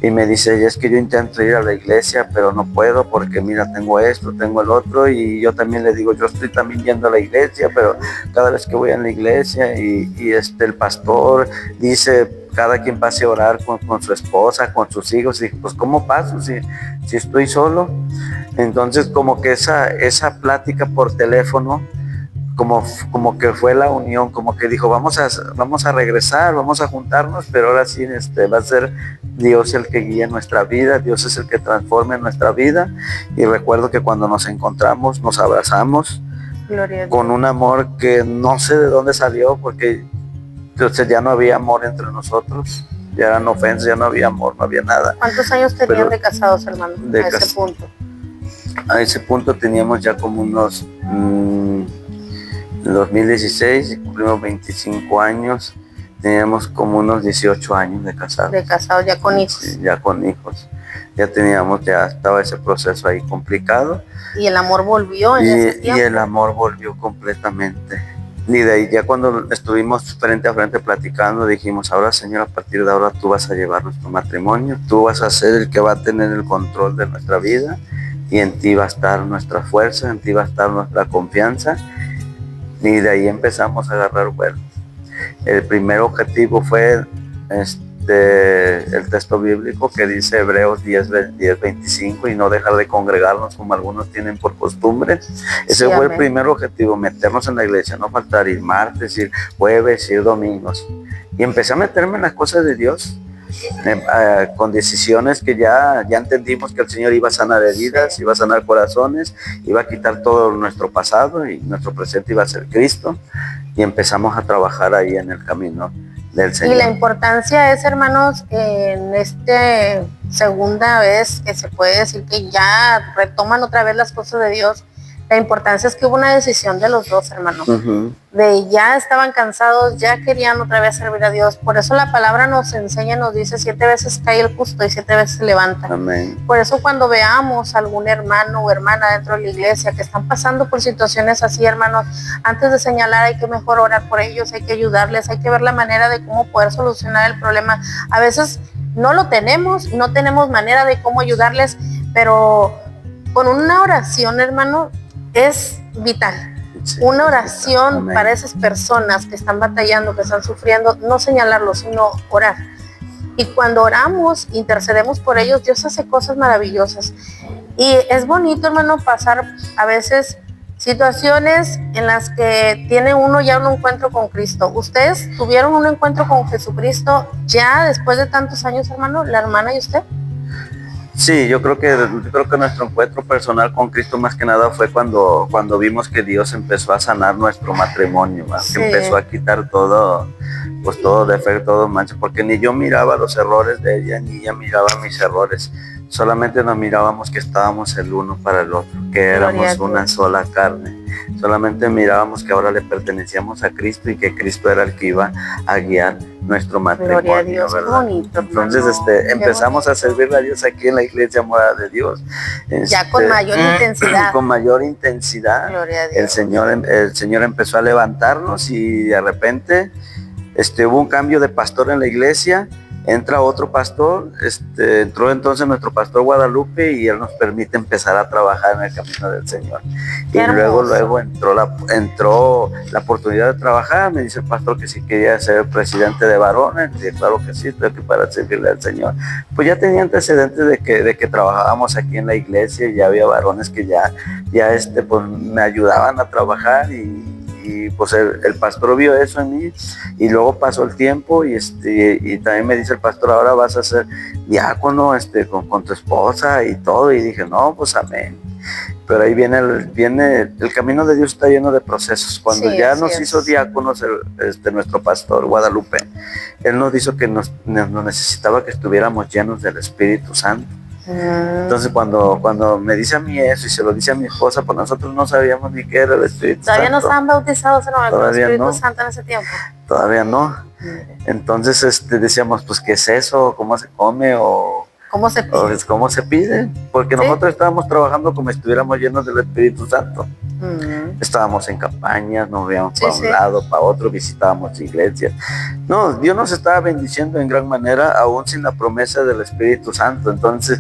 y me dice, es que yo intento ir a la iglesia, pero no puedo porque mira, tengo esto, tengo el otro, y yo también le digo, yo estoy también yendo a la iglesia, pero cada vez que voy a la iglesia y el pastor dice, cada quien pase a orar con su esposa, con sus hijos, y dije, pues ¿cómo paso si estoy solo? Entonces como que esa plática por teléfono, como que fue la unión, como que dijo, vamos a regresar, vamos a juntarnos, pero ahora sí va a ser Dios el que guíe nuestra vida, Dios es el que transforme nuestra vida. Y recuerdo que cuando nos encontramos, nos abrazamos con un amor que no sé de dónde salió, porque entonces ya no había amor entre nosotros, ya eran ofensas, ya no había amor, no había nada. ¿Cuántos años tenían de casados, hermano, a ese punto? A ese punto teníamos ya como unos... En 2016 cumplimos 25 años, teníamos como unos 18 años de casados. De casados, ya con hijos. Sí, ya con hijos. Ya estaba ese proceso ahí complicado. Y el amor volvió en ese tiempo. Y el amor volvió completamente. Y de ahí ya cuando estuvimos frente a frente platicando, dijimos, ahora Señor, a partir de ahora tú vas a llevar nuestro matrimonio, tú vas a ser el que va a tener el control de nuestra vida, y en ti va a estar nuestra fuerza, en ti va a estar nuestra confianza. Y de ahí empezamos a agarrar vuelo. El primer objetivo fue el texto bíblico que dice Hebreos 10:25, y no dejar de congregarnos como algunos tienen por costumbre. Ese fue el primer objetivo, meternos en la iglesia, no faltar, ir martes, ir jueves, ir domingos. Y empecé a meterme en las cosas de Dios, con decisiones que ya entendimos que el Señor iba a sanar heridas, iba a sanar corazones, iba a quitar todo nuestro pasado y nuestro presente iba a ser Cristo, y empezamos a trabajar ahí en el camino del Señor. Y la importancia es, hermanos, en esta segunda vez que se puede decir que ya retoman otra vez las cosas de Dios, la importancia es que hubo una decisión de los dos, hermanos. De ya estaban cansados, ya querían otra vez servir a Dios. Por eso la palabra nos enseña, nos dice 7 veces cae el justo y 7 veces se levanta. Amén. Por eso cuando veamos a algún hermano o hermana dentro de la iglesia que están pasando por situaciones así, hermanos, antes de señalar hay que mejor orar por ellos, hay que ayudarles, hay que ver la manera de cómo poder solucionar el problema. A veces no lo tenemos, no tenemos manera de cómo ayudarles, pero con una oración, hermano, es vital. Sí, una oración, amén, para esas personas que están batallando, que están sufriendo, no señalarlo, sino orar. Y cuando oramos, intercedemos por ellos, Dios hace cosas maravillosas. Y es bonito, hermano, pasar a veces situaciones en las que tiene uno ya un encuentro con Cristo. ¿Ustedes tuvieron un encuentro con Jesucristo ya después de tantos años, hermano, la hermana y usted? Sí, yo creo que nuestro encuentro personal con Cristo más que nada fue cuando vimos que Dios empezó a sanar nuestro matrimonio, sí, que empezó a quitar todo, pues todo defecto, todo mancha, porque ni yo miraba los errores de ella, ni ella miraba mis errores. Solamente nos mirábamos que estábamos el uno para el otro, que éramos una sola carne. Solamente mirábamos que ahora le pertenecíamos a Cristo y que Cristo era el que iba a guiar nuestro matrimonio. Gloria a Dios, ¿verdad? Bonito, entonces empezamos a servirle a Dios aquí en la iglesia Morada de Dios. Ya con mayor intensidad. Con mayor intensidad. Gloria a Dios. El Señor empezó a levantarnos y de repente hubo un cambio de pastor en la iglesia. Entra otro pastor, entró entonces nuestro pastor Guadalupe, y él nos permite empezar a trabajar en el camino del Señor. Y luego entró la oportunidad de trabajar. Me dice el pastor que si quería ser presidente de varones. Y claro que sí, estoy aquí para servirle al Señor. Pues ya tenía antecedentes de que trabajábamos aquí en la iglesia, y ya había varones que ya pues me ayudaban a trabajar, y pues el pastor vio eso en mí, y luego pasó el tiempo y también me dice el pastor, ahora vas a ser diácono con tu esposa y todo, y dije, no, pues amén. Pero ahí viene el camino de Dios, está lleno de procesos. Cuando ya nos hizo diáconos nuestro pastor Guadalupe, él nos dijo que nos necesitaba que estuviéramos llenos del Espíritu Santo. Entonces cuando me dice a mí eso y se lo dice a mi esposa, pues nosotros no sabíamos ni qué era el Espíritu Santo. ¿Todavía no estaban bautizados con el Espíritu Santo en ese tiempo? Todavía no. Entonces decíamos, pues ¿qué es eso? ¿Cómo se come? O ¿Cómo se pide? Pues, ¿cómo se pide? Porque ¿Sí? nosotros estábamos trabajando como si estuviéramos llenos del Espíritu Santo. Mm. Estábamos en campañas, nos veíamos Sí, para un sí. lado, para otro, visitábamos iglesias. No, Dios nos estaba bendiciendo en gran manera, aún sin la promesa del Espíritu Santo. Entonces,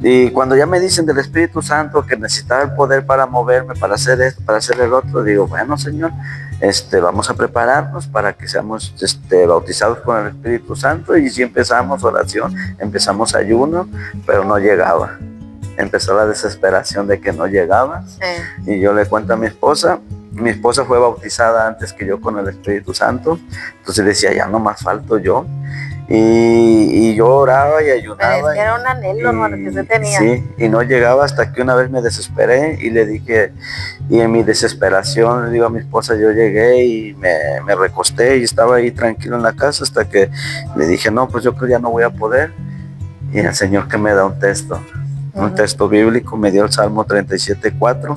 y cuando ya me dicen del Espíritu Santo que necesitaba el poder para moverme, para hacer esto, para hacer el otro, digo, bueno, Señor, vamos a prepararnos para que seamos bautizados con el Espíritu Santo. Y si empezamos oración, empezamos ayuno, pero no llegaba. Empezó la desesperación de que no llegaba. Sí. Y yo le cuento a mi esposa fue bautizada antes que yo con el Espíritu Santo. Entonces decía, ya no más falto yo. Y yo oraba y ayunaba. Pero era un anhelo, hermano, que usted tenía. Sí, y no llegaba hasta que una vez me desesperé y le dije, y en mi desesperación le digo a mi esposa, yo llegué y me recosté y estaba ahí tranquilo en la casa hasta que le dije, no, pues yo creo que ya no voy a poder. Y el Señor que me da un texto. Un texto bíblico, me dio el Salmo 37:4,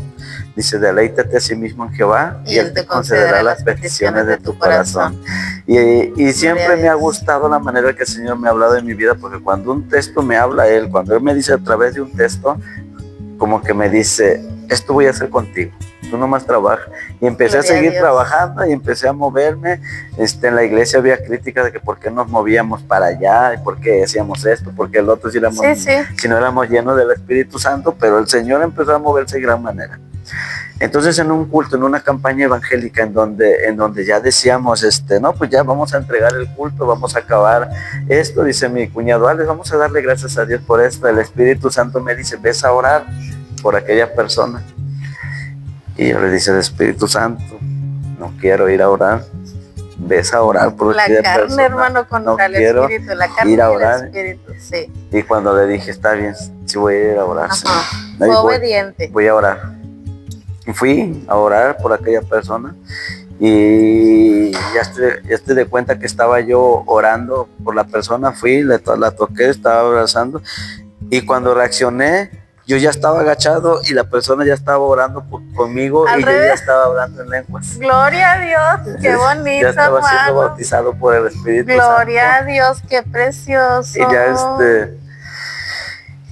dice, deleítate a sí mismo en Jehová y Él te concederá las peticiones de tu corazón. Y siempre me ha gustado la manera que el Señor me ha hablado en mi vida, porque cuando un texto me habla Él, cuando Él me dice a través de un texto, como que me dice, esto voy a hacer contigo, tú nomás trabaja. Y empecé a seguir trabajando y empecé a moverme. En la iglesia había críticas de que por qué nos movíamos para allá y por qué hacíamos esto, porque el otro si no éramos llenos del Espíritu Santo, pero el Señor empezó a moverse de gran manera. Entonces en un culto, en una campaña evangélica en donde ya decíamos, no, pues ya vamos a entregar el culto, vamos a acabar esto, dice mi cuñado, Alex, vamos a darle gracias a Dios por esto. El Espíritu Santo me dice, ves a orar por aquella persona. Y yo le dije al Espíritu Santo, no quiero ir a orar, ves a orar por aquella persona. La carne, hermano, contra el Espíritu, la carne ir a orar. Y el Espíritu, sí. Y cuando le dije, está bien, sí voy a ir a orar. Fue obediente. Voy a orar. Y fui a orar por aquella persona y ya estoy de cuenta que estaba yo orando por la persona, fui, la toqué, estaba abrazando y cuando reaccioné, yo ya estaba agachado y la persona ya estaba orando conmigo y yo ya estaba hablando en lenguas. Gloria a Dios, qué bonito, ya estaba siendo bautizado por el Espíritu Santo. Gloria a Dios, qué precioso. Y ya es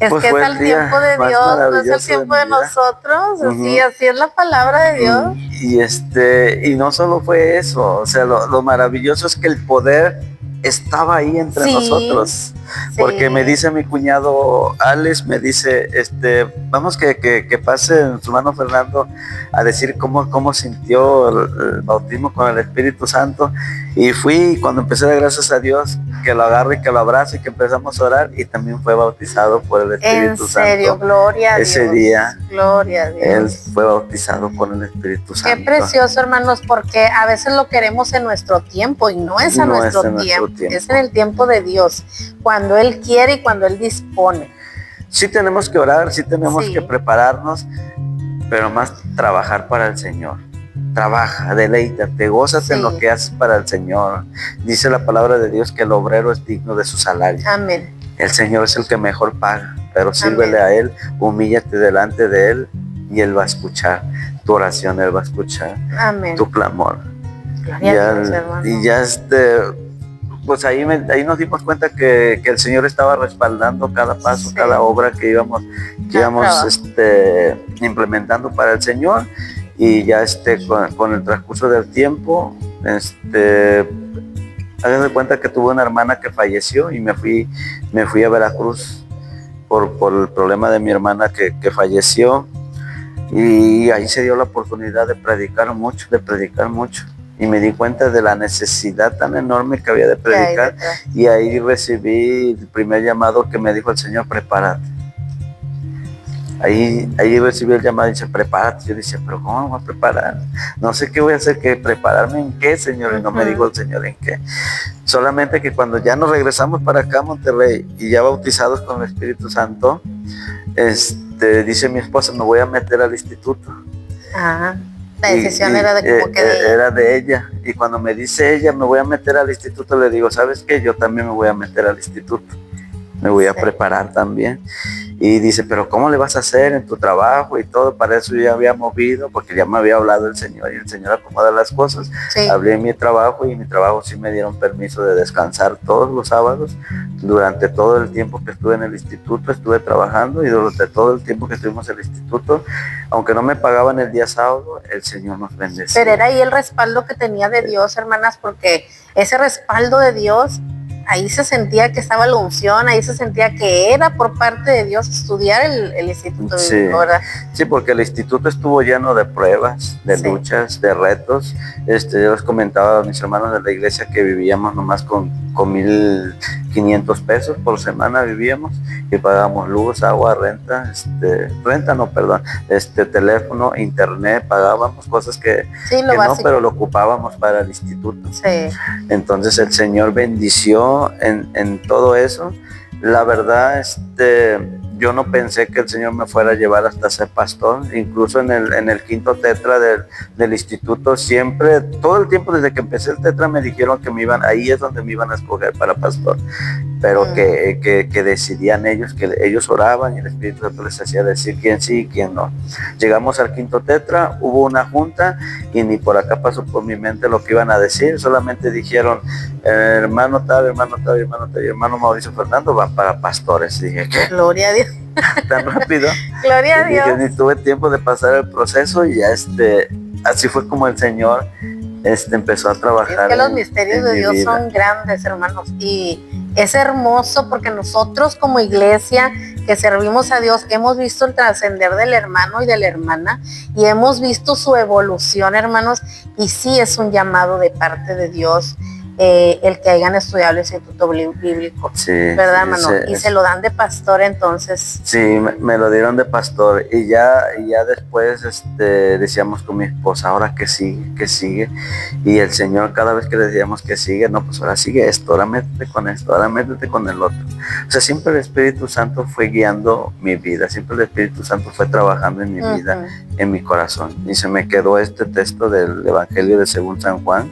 pues que es el tiempo de Dios, no es el tiempo de nosotros, así es la palabra de Dios. Y no solo fue eso, o sea, lo maravilloso es que el poder estaba ahí entre nosotros. Porque me dice mi cuñado Alex, me dice, vamos que pase su hermano Fernando a decir cómo sintió el bautismo con el Espíritu Santo. Y fui, cuando empecé a dar gracias a Dios, que lo agarre y que lo abrace y que empezamos a orar, y también fue bautizado por el Espíritu Santo. En serio, gloria a Dios. Ese día, gloria a Dios. Él fue bautizado por el Espíritu Santo. Qué precioso, hermanos, porque a veces lo queremos en nuestro tiempo y no es a nuestro tiempo, es en el tiempo de Dios, cuando Él quiere y cuando Él dispone. Sí tenemos que orar, sí tenemos que prepararnos, pero más trabajar para el Señor. Trabaja, deleítate, gózate en lo que haces para el Señor. Dice la palabra de Dios que el obrero es digno de su salario. Amén. El Señor es el que mejor paga, pero sírvele a Él, humíllate delante de Él y Él va a escuchar tu oración, Él va a escuchar tu clamor. Gloria a Dios, hermano. Y ya pues ahí nos dimos cuenta que el Señor estaba respaldando cada paso, cada obra que íbamos implementando para el Señor. Y ya con el transcurso del tiempo, hagan de cuenta que tuve una hermana que falleció y me fui a Veracruz por el problema de mi hermana que falleció, y ahí se dio la oportunidad de predicar mucho, y me di cuenta de la necesidad tan enorme que había de predicar, y ahí recibí el primer llamado que me dijo el Señor, prepárate. Ahí recibí el llamado y dice, prepárate. Yo decía, pero ¿cómo me voy a preparar? No sé qué voy a hacer, que prepararme en qué, Señor. Y no me dijo el Señor en qué. Solamente que cuando ya nos regresamos para acá a Monterrey y ya bautizados con el Espíritu Santo, dice mi esposa, me voy a meter al instituto. La decisión era de como que era de ella. Y cuando me dice ella, me voy a meter al instituto, le digo, ¿sabes qué? Yo también me voy a meter al instituto. Me voy a preparar también. Y dice, pero ¿cómo le vas a hacer en tu trabajo y todo? Para eso yo ya había movido, porque ya me había hablado el Señor y el Señor acomoda las cosas. Sí. Hablé en mi trabajo y en mi trabajo sí me dieron permiso de descansar todos los sábados. Durante todo el tiempo que estuve en el instituto estuve trabajando, y durante todo el tiempo que estuvimos en el instituto, aunque no me pagaban el día sábado, el Señor nos bendecía. Pero era ahí el respaldo que tenía de Dios, hermanas, porque ese respaldo de Dios, ahí se sentía que estaba la unción, ahí se sentía que era por parte de Dios estudiar el instituto bíblico, ¿verdad? Sí, porque el instituto estuvo lleno de pruebas, de luchas, de retos. Yo les comentaba a mis hermanos de la iglesia que vivíamos nomás con 1,500 pesos por semana vivíamos, y pagábamos luz, agua, renta, teléfono, internet, pagábamos cosas que no, pero lo ocupábamos para el instituto. Sí. Entonces el Señor bendició en todo eso. La verdad, yo no pensé que el Señor me fuera a llevar hasta ser pastor. Incluso en el quinto tetra del instituto, siempre, todo el tiempo desde que empecé el tetra, me dijeron que ahí es donde me iban a escoger para pastor, pero que decidían ellos, que ellos oraban y el Espíritu Santo les hacía decir quién sí y quién no. Llegamos al quinto tetra, hubo una junta y ni por acá pasó por mi mente lo que iban a decir. Solamente dijeron, hermano tal, hermano tal, hermano tal, hermano Mauricio Fernando van para pastores. Y dije, ¿qué? Gloria a Dios. Tan rápido. Gloria a Dios. Dije, ni tuve tiempo de pasar el proceso, y ya así fue como el Señor empezó a trabajar. Es que los misterios de Dios son grandes, hermanos, y es hermoso porque nosotros como iglesia que servimos a Dios hemos visto el trascender del hermano y de la hermana, y hemos visto su evolución, hermanos, y sí es un llamado de parte de Dios. El que hayan estudiado el instituto bíblico, sí, ¿verdad, hermano? Y se lo dan de pastor, entonces. Sí, me lo dieron de pastor, y ya después decíamos con mi esposa, ahora que sigue, y el Señor cada vez que le decíamos que sigue, no, pues ahora sigue esto, ahora métete con esto, ahora métete con el otro. O sea, siempre el Espíritu Santo fue guiando mi vida, siempre el Espíritu Santo fue trabajando en mi vida, en mi corazón, y se me quedó este texto del Evangelio de según San Juan.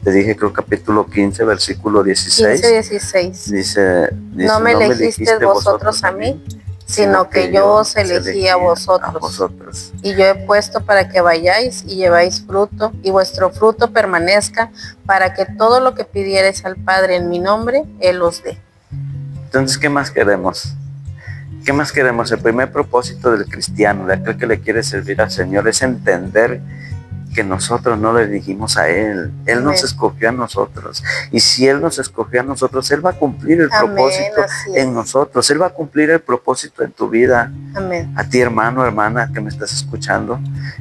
Te dije, creo, capítulo 15, versículo 16. 15-16. Dice, no me elegisteis vosotros a mí, sino que yo os elegí a vosotros. Y yo he puesto para que vayáis y lleváis fruto, y vuestro fruto permanezca, para que todo lo que pidiereis al Padre en mi nombre, Él os dé. Entonces, ¿qué más queremos? ¿Qué más queremos? El primer propósito del cristiano, de aquel que le quiere servir al Señor, es entender que nosotros no le elegimos a Él. Él nos escogió a nosotros. Y si Él nos escogió a nosotros, Él va a cumplir el propósito en nosotros. Él va a cumplir el propósito en tu vida. Amén. A ti, hermano, hermana, que me estás escuchando,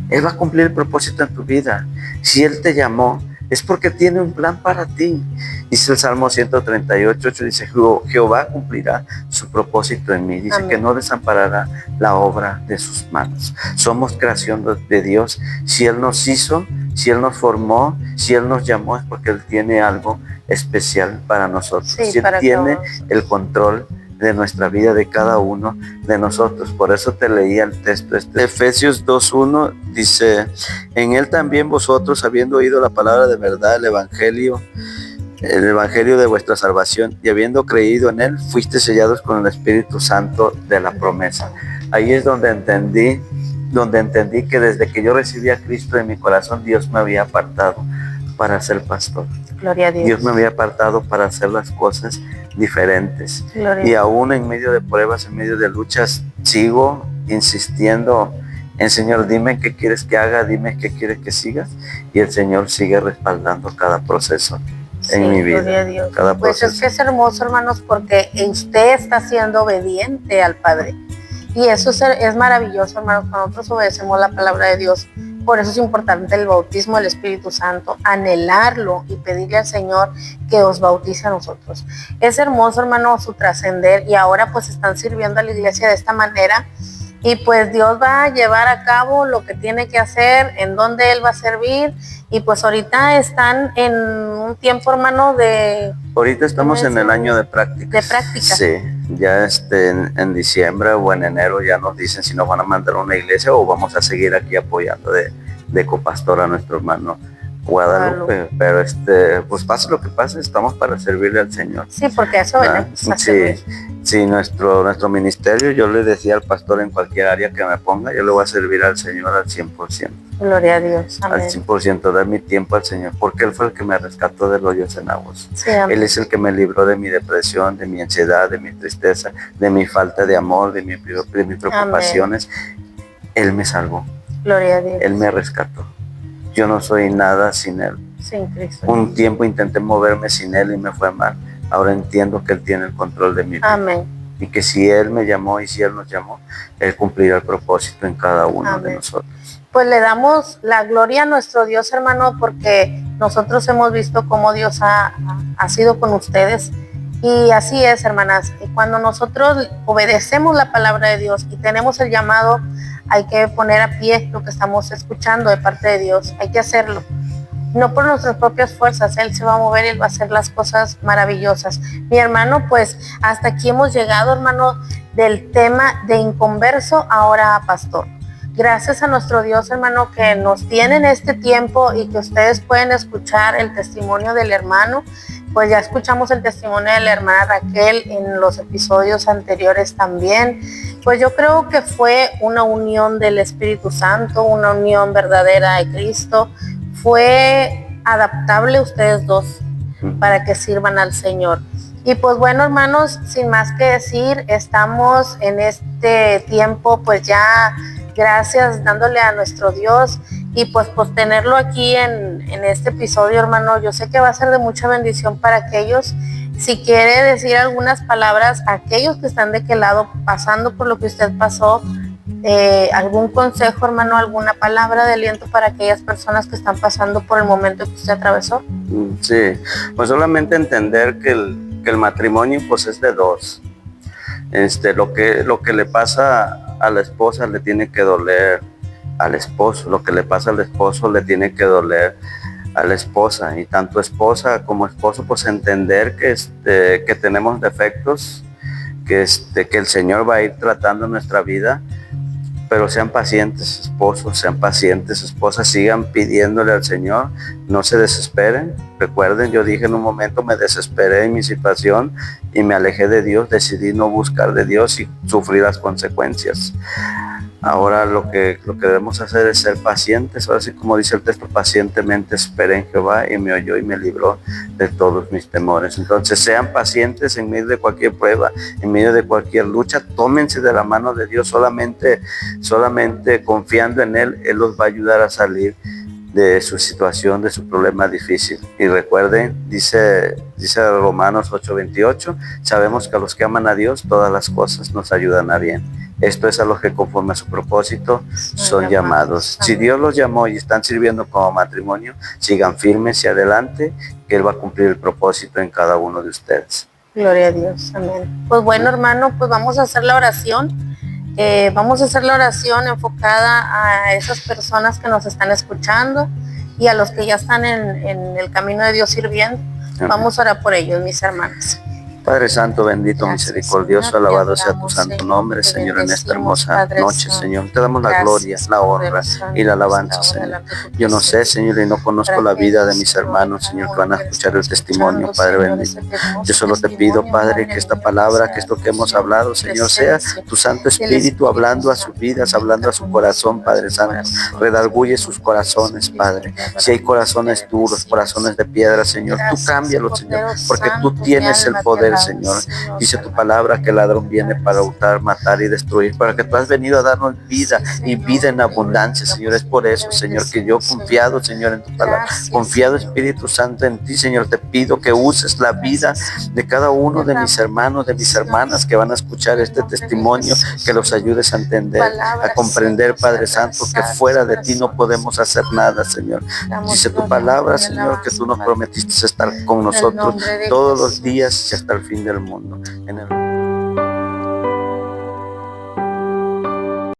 Él va a cumplir el propósito en tu vida. Si Él te llamó, es porque tiene un plan para ti. Dice el Salmo 138:8, dice, Jehová cumplirá su propósito en mí. Dice, amén, que no desamparará la obra de sus manos. Somos creación de Dios. Si Él nos hizo, si Él nos formó, si Él nos llamó, es porque Él tiene algo especial para nosotros. Sí, si Él tiene el control de nuestra vida, de cada uno de nosotros. Por eso te leía el texto Efesios 2:1 dice, en Él también vosotros, habiendo oído la palabra de verdad, el evangelio de vuestra salvación, y habiendo creído en Él, fuiste sellados con el Espíritu Santo de la promesa. Ahí es donde entendí que desde que yo recibí a Cristo en mi corazón, Dios me había apartado para ser pastor. Gloria a Dios. Dios me había apartado para hacer las cosas diferentes. Gloria. Y aún en medio de pruebas, en medio de luchas, sigo insistiendo en, Señor, dime qué quieres que haga, dime qué quieres que sigas. Y el Señor sigue respaldando cada proceso en mi vida. Gloria a Dios. Cada pues proceso. Es que es hermoso, hermanos, porque usted está siendo obediente al Padre. Y eso es maravilloso, hermanos, cuando nosotros obedecemos la palabra de Dios. Por eso es importante el bautismo del Espíritu Santo, anhelarlo y pedirle al Señor que os bautice a nosotros. Es hermoso, hermano, su trascender, y ahora pues están sirviendo a la iglesia de esta manera, y pues Dios va a llevar a cabo lo que tiene que hacer, en donde Él va a servir, y pues ahorita están en un tiempo, hermano, de... Ahorita estamos en el año de práctica. De práctica. Sí, ya en diciembre o en enero ya nos dicen si nos van a mandar a una iglesia o vamos a seguir aquí apoyando de copastor a nuestro hermano Guadalupe, pero pues pase lo que pase, estamos para servirle al Señor. Sí, porque eso venimos a servir. Sí, nuestro ministerio, yo le decía al pastor en cualquier área que me ponga, yo le voy a servir al Señor al 100%. Gloria a Dios, amén. Al 100%, dar mi tiempo al Señor, porque Él fue el que me rescató del hoyo cenagoso. Sí, amén. Él es el que me libró de mi depresión, de mi ansiedad, de mi tristeza, de mi falta de amor, de mis preocupaciones. Amén. Él me salvó. Gloria a Dios. Él me rescató. Yo no soy nada sin Él. Sin Cristo. Un tiempo intenté moverme sin Él y me fue mal. Ahora entiendo que Él tiene el control de mi vida. Amén. Y que si Él me llamó y si Él nos llamó, Él cumplirá el propósito en cada uno Amén. De nosotros. Pues le damos la gloria a nuestro Dios, hermano, porque nosotros hemos visto cómo Dios ha sido con ustedes. Y así es, hermanas. Y cuando nosotros obedecemos la palabra de Dios y tenemos el llamado, hay que poner a pie lo que estamos escuchando de parte de Dios. Hay que hacerlo. No por nuestras propias fuerzas. Él se va a mover y Él va a hacer las cosas maravillosas. Mi hermano, pues hasta aquí hemos llegado, hermano, del tema de inconverso ahora a pastor. Gracias a nuestro Dios, hermano, que nos tiene en este tiempo y que ustedes pueden escuchar el testimonio del hermano. Pues ya escuchamos el testimonio de la hermana Raquel en los episodios anteriores también. Pues yo creo que fue una unión del Espíritu Santo, una unión verdadera de Cristo. Fue adaptable ustedes dos para que sirvan al Señor. Y pues bueno, hermanos, sin más que decir, estamos en este tiempo pues ya gracias dándole a nuestro Dios y pues tenerlo aquí en este episodio, hermano, yo sé que va a ser de mucha bendición para aquellos. Si quiere decir algunas palabras a aquellos que están de aquel lado pasando por lo que usted pasó, algún consejo, hermano, alguna palabra de aliento para aquellas personas que están pasando por el momento que usted atravesó. Sí, pues solamente entender que el matrimonio pues es de dos. Lo que le pasa a la esposa le tiene que doler al esposo, lo que le pasa al esposo le tiene que doler a la esposa, y tanto esposa como esposo pues entender que tenemos defectos, que el Señor va a ir tratando nuestra vida, pero sean pacientes esposos, sean pacientes esposas, sigan pidiéndole al Señor, no se desesperen. Recuerden, yo dije en un momento, me desesperé en mi situación y me alejé de Dios, decidí no buscar de Dios y sufrí las consecuencias. Ahora lo que debemos hacer es ser pacientes, ahora sí como dice el texto, pacientemente esperé en Jehová y me oyó y me libró de todos mis temores. Entonces sean pacientes en medio de cualquier prueba, en medio de cualquier lucha, tómense de la mano de Dios, solamente confiando en Él, Él los va a ayudar a salir de su situación, de su problema difícil. Y recuerden, dice Romanos 8:28, sabemos que a los que aman a Dios, todas las cosas nos ayudan a bien. Esto es a los que conforme a su propósito son llamados. Si Dios los llamó y están sirviendo como matrimonio, sigan firmes y adelante, que Él va a cumplir el propósito en cada uno de ustedes. Gloria a Dios, amén. Pues bueno, hermano, pues vamos a hacer la oración. Vamos a hacer la oración enfocada a esas personas que nos están escuchando y a los que ya están en el camino de Dios sirviendo. Amén. Vamos a orar por ellos, mis hermanos. Padre Santo, bendito, gracias, misericordioso, Señor, alabado sea tu santo nombre, Señor, en esta hermosa noche, Señor. Te damos la gloria, la honra y la alabanza, Señor. Yo no sé, Señor, y no conozco la vida de mis hermanos, Señor, que van a escuchar el testimonio, Padre bendito. Yo solo te pido, Padre, que esta palabra, que esto que hemos hablado, Señor, sea tu Santo Espíritu hablando a sus vidas, hablando a su corazón, Padre Santo. Redarguye sus corazones, Padre. Si hay corazones duros, corazones de piedra, Señor, tú cámbialos, Señor, porque tú tienes el poder, Señor. Dice tu palabra que el ladrón viene para hurtar, matar y destruir, para que tú has venido a darnos vida y vida en abundancia, Señor. Es por eso, Señor, que yo confiado, Señor, en tu palabra, confiado, Espíritu Santo, en ti, Señor, te pido que uses la vida de cada uno de mis hermanos, de mis hermanas que van a escuchar este testimonio, que los ayudes a entender, a comprender, Padre Santo, que fuera de ti no podemos hacer nada, Señor. Dice tu palabra, Señor, que tú nos prometiste estar con nosotros todos los días y hasta el fin del mundo. En el